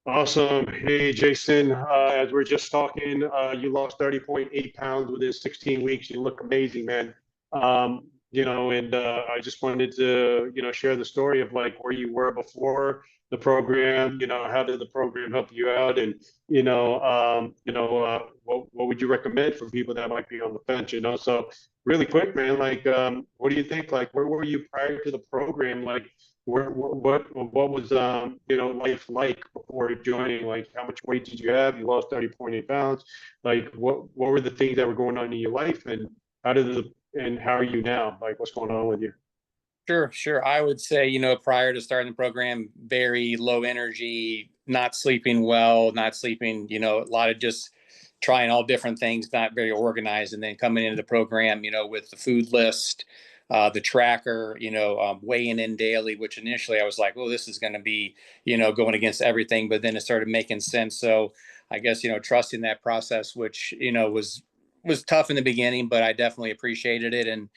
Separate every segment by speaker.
Speaker 1: Awesome. Hey, Jason, as we're just talking, you lost 30.8 pounds within 16 weeks. You look amazing, man. And I just wanted to, share the story of like where you were before the program, how did the program help you out? And, what would you recommend for people that might be on the fence, So really quick, man, like, what do you think? Like, where were you prior to the program? Like, what was life like before joining? Like how much weight did you have? You lost 30.8 pounds. Like what were the things that were going on in your life, and how are you now? Like what's going on with you?
Speaker 2: Sure, sure. I would say, prior to starting the program, very low energy, not sleeping well, not sleeping, a lot of just trying all different things, not very organized. And then coming into the program, with the food list, the tracker, weighing in daily, which initially I was like, well, this is going to be, going against everything. But then it started making sense. So I guess, trusting that process, which, was tough in the beginning, but I definitely appreciated it. And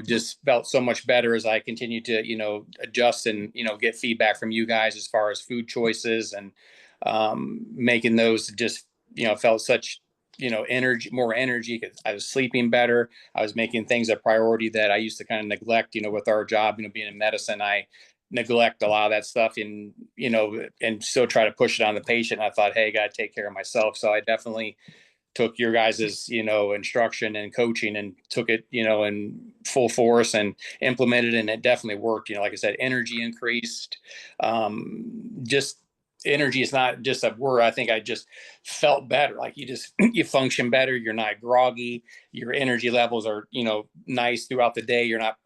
Speaker 2: just felt so much better as I continued to, adjust and, get feedback from you guys as far as food choices and making those just, felt such, energy, more energy because I was sleeping better. I was making things a priority that I used to kind of neglect, with our job, being in medicine, I neglect a lot of that stuff and, and still try to push it on the patient. I thought, hey, I got to take care of myself. So I definitely took your guys's instruction and coaching and took it in full force and implemented, and it definitely worked. Like I said, energy increased. Just energy is not just a word. I think I just felt better. Like you just you function better. You're not groggy. Your energy levels are nice throughout the day. You're not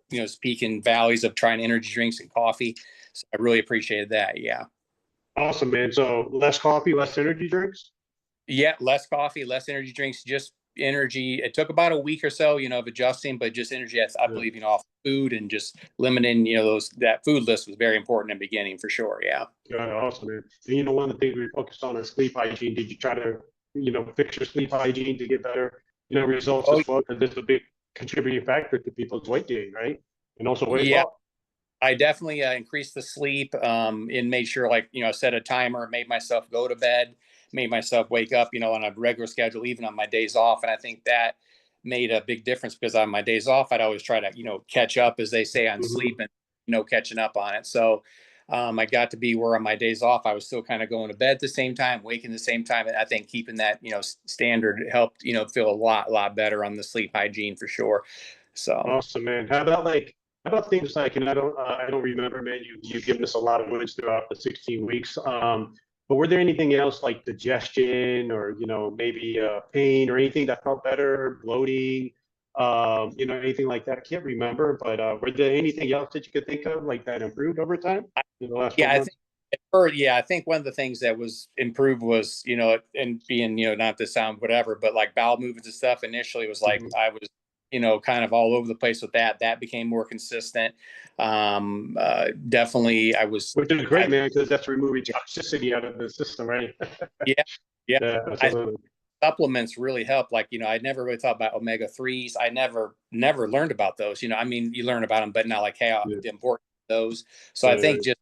Speaker 2: peaking valleys of trying energy drinks and coffee. So I really appreciated that. Yeah.
Speaker 1: Awesome, man. So less coffee, less energy drinks.
Speaker 2: Yeah, less coffee, less energy drinks, just energy. It took about a week or so, of adjusting, but just energy. I
Speaker 1: Yeah.
Speaker 2: believe, off food and just limiting, those that food list was very important in the beginning for sure. Yeah.
Speaker 1: Yeah, awesome, man. And one of the things we focused on is sleep hygiene. Did you try to, fix your sleep hygiene to get better, results
Speaker 2: Oh,
Speaker 1: as well? Because this is a big contributing factor to people's weight gain, right? And also weight
Speaker 2: yeah.
Speaker 1: loss.
Speaker 2: I definitely increased the sleep and made sure, like, set a timer, made myself go to bed, made myself wake up, on a regular schedule, even on my days off. And I think that made a big difference because on my days off, I'd always try to, catch up, as they say, on sleep
Speaker 1: Mm-hmm.
Speaker 2: and, catching up on it. So I got to be where on my days off, I was still kind of going to bed at the same time, waking the same time. And I think keeping that, standard helped, feel a lot better on the sleep hygiene for sure. So.
Speaker 1: Awesome, man. How about things like, and I don't remember, man. You've given us a lot of wins throughout the 16 weeks. But were there anything else like digestion or maybe pain or anything that felt better, bloating, anything like that? I can't remember, but were there anything else that you could think of like that improved over time in the last
Speaker 2: Yeah,
Speaker 1: 12
Speaker 2: I
Speaker 1: months?
Speaker 2: think I think one of the things that was improved was, and being, not to sound whatever, but like bowel movements and stuff initially was like
Speaker 1: Mhm.
Speaker 2: I was, kind of all over the place with that. That became more consistent. Definitely I was
Speaker 1: Which is
Speaker 2: I
Speaker 1: great, man, because that's removing toxicity out of the system, right?
Speaker 2: yeah, yeah.
Speaker 1: Yeah,
Speaker 2: I
Speaker 1: absolutely.
Speaker 2: supplements really help. Like, I never really thought about omega 3s. I never learned about those. I mean, you learn about them, but not like how
Speaker 1: Yeah,
Speaker 2: the importance of those. So I
Speaker 1: right,
Speaker 2: think
Speaker 1: right.
Speaker 2: just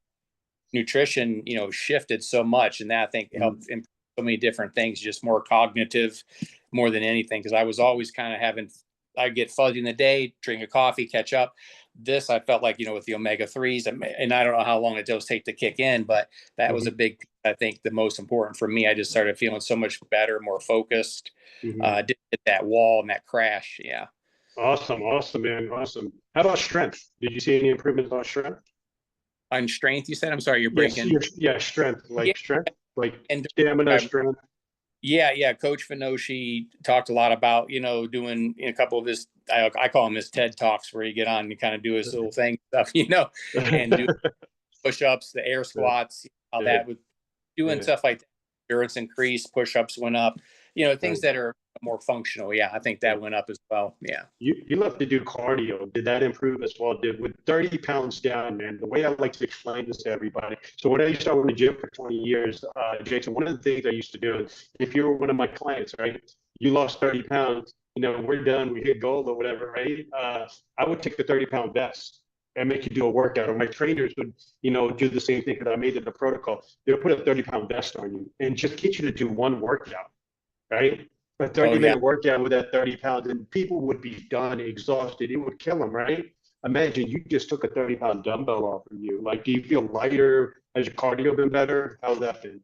Speaker 2: nutrition, shifted so much, and that I think
Speaker 1: Mhm.
Speaker 2: helped improve so many different things, just more cognitive, more than anything. Because I was always kind of I get fuzzy in the day, drink a coffee, catch up. This I felt like, with the omega 3s, and I don't know how long it does take to kick in, but that was a
Speaker 1: Mhm.
Speaker 2: big, I think, the most important for me. I just started feeling so much better, more focused.
Speaker 1: Mhm.
Speaker 2: Did that wall and that crash, yeah.
Speaker 1: Awesome, awesome, man, awesome. How about strength? Did you see any improvements on strength?
Speaker 2: On strength, you said? I'm sorry, you're
Speaker 1: Yes,
Speaker 2: breaking.
Speaker 1: yeah, strength,
Speaker 2: Yeah,
Speaker 1: like
Speaker 2: and
Speaker 1: stamina, strength.
Speaker 2: yeah. Coach Finoshi talked a lot about, doing a couple of his, I call him his TED Talks, where you get on and kind of do his little thing stuff, and do push-ups, the air
Speaker 1: Yeah,
Speaker 2: squats, all
Speaker 1: yeah,
Speaker 2: that with doing
Speaker 1: yeah,
Speaker 2: stuff like that. Endurance increased, push-ups went up, things
Speaker 1: right,
Speaker 2: that are more functional. Yeah, I think
Speaker 1: yeah.
Speaker 2: that went up as well. Yeah.
Speaker 1: You love to do cardio. Did that improve as well? Did with 30 pounds down, man? The way I like to explain this to everybody. So when I used to own the gym for 20 years, Jason, one of the things I used to do is if you were one of my clients, right, you lost 30 pounds, we're done, we hit goal or whatever, right? I would take the 30-pound vest. and make you do a workout. Or my trainers would, do the same thing because I made it a protocol. They'll put a 30-pound vest on you and just get you to do one workout, right? A
Speaker 2: Oh
Speaker 1: 30
Speaker 2: yeah.
Speaker 1: minute workout with that 30 pounds, and people would be done, exhausted. It would kill them, right? Imagine you just took a 30-pound dumbbell off of you. Like, do you feel lighter? Has your cardio been better? How's that been?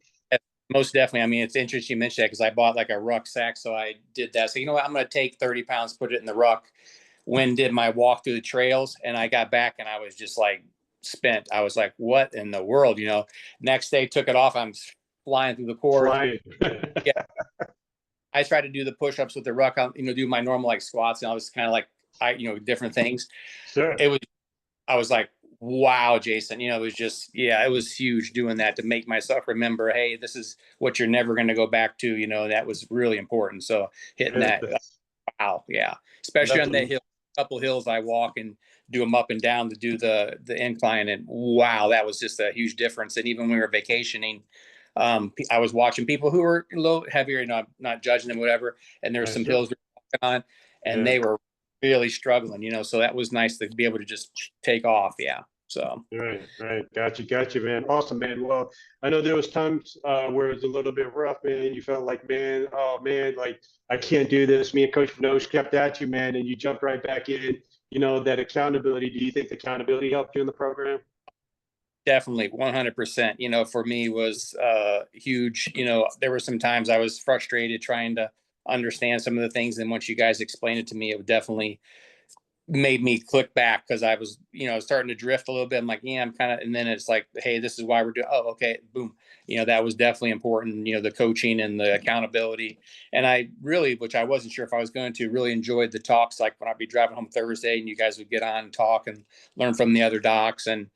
Speaker 2: Most definitely. I mean, it's interesting you mentioned that because I bought like a rucksack, so I did that. So you know what? I'm going to take 30 pounds, put it in the ruck. When did my walk through the trails, and I got back and I was just like spent. I was like, what in the world? Next day took it off. I'm flying through the course.
Speaker 1: Flying.
Speaker 2: Yeah. I tried to do the push-ups with the ruck, do my normal like squats, and I was kind of like, different things.
Speaker 1: Sure.
Speaker 2: I was like, wow, Jayson, it was just, yeah, it was huge doing that to make myself remember, hey, this is what you're never going to go back to. That was really important. So hitting that, wow, yeah, especially on that hill, couple hills I walk and do them up and down to do the incline, and wow, that was just a huge difference. And even when we were vacationing, I was watching people who were a little heavier, not judging them, whatever. And there's some hills we were walking on, and they were really struggling, so that was nice to be able to just take off. Yeah. So.
Speaker 1: Right. Gotcha, man. Awesome, man. Well, I know there was times where it was a little bit rough, man. You felt like, man, oh man, like I can't do this. Me and Coach Nosh kept at you, man, and you jumped right back in. That accountability. Do you think accountability helped you in the program?
Speaker 2: Definitely 100%, for me was huge. There were some times I was frustrated trying to understand some of the things. And once you guys explained it to me, it definitely made me click back, because I was, starting to drift a little bit. I'm like, yeah, I'm kind of, and then it's like, hey, this is why we're doing, oh, okay, boom. That was definitely important, the coaching and the accountability. And I really, which I wasn't sure if I was going to, really enjoyed the talks, like when I'd be driving home Thursday and you guys would get on and talk and learn from the other docs. And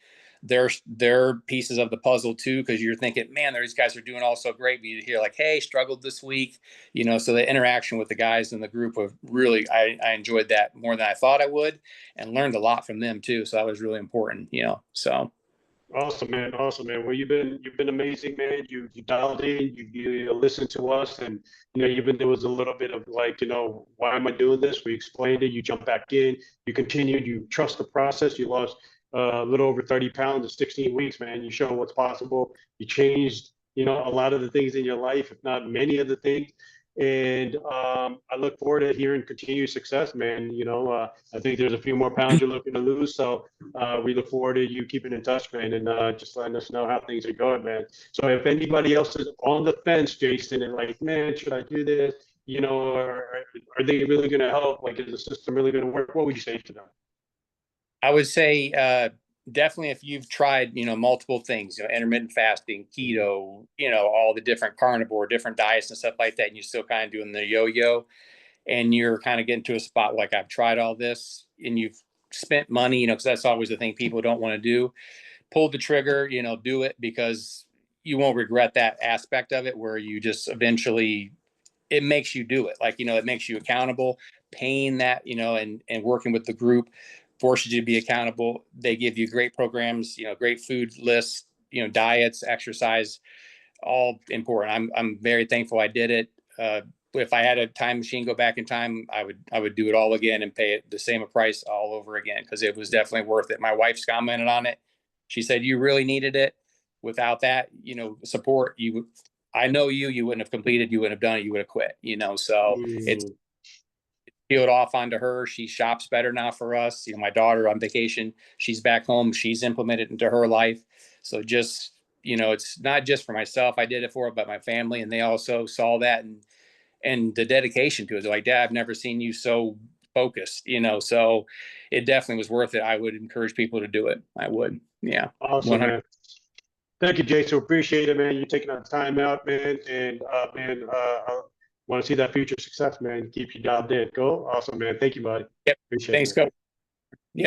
Speaker 2: they're pieces of the puzzle too, because you're thinking, man, these guys are doing all so great. But you hear like, hey, struggled this week, so the interaction with the guys in the group of really, I enjoyed that more than I thought I would, and learned a lot from them too. So that was really important, so.
Speaker 1: Awesome, man. Awesome, man. Well, you've been amazing, man. You dialed in, you listened to us, and even there was a little bit of like, why am I doing this? We explained it. You jumped back in. You continued. You trust the process. You lost a little over 30 pounds in 16 weeks, man. You show what's possible. You changed, a lot of the things in your life, if not many of the things. And I look forward to hearing continued success, man. I think there's a few more pounds you're looking to lose. So we look forward to you keeping in touch, man, and just letting us know how things are going, man. So if anybody else is on the fence, Jayson, and like, man, should I do this? Or are they really going to help? Like, is the system really going to work? What would you say to them?
Speaker 2: I would say definitely, if you've tried, multiple things, intermittent fasting, keto, all the different carnivore, different diets and stuff like that, and you're still kind of doing the yo-yo, and you're kind of getting to a spot like, I've tried all this, and you've spent money, because that's always the thing people don't want to do. Pull the trigger, do it, because you won't regret that aspect of it, where you just eventually, it makes you do it. Like, it makes you accountable, paying that, and working with the group forces you to be accountable. They give you great programs, great food lists, diets, exercise, all important. I'm very thankful I did it. If I had a time machine, go back in time, I would do it all again and pay it the same price all over again, because it was definitely worth it. My wife's commented on it. She said, you really needed it. Without that, support, I know you wouldn't have completed, you wouldn't have done it, you would have quit, so it's peeled off onto her. She shops better now for us. My daughter on vacation, she's back home, she's implemented into her life. So just, it's not just for myself, I did it for, but my family, and they also saw that, and the dedication to it. They're like, Dad, I've never seen you so focused, so it definitely was worth it. I would encourage people to do it. I would. Yeah.
Speaker 1: Awesome,
Speaker 2: 100.
Speaker 1: man. Thank you, Jayson. Appreciate it, man. You taking the time out, man. And man, I want to see that future success, man. Keep you dialed in. Go. Awesome, man. Thank you, buddy.
Speaker 2: Yep.
Speaker 1: Appreciate
Speaker 2: Thanks,
Speaker 1: it.
Speaker 2: Coach.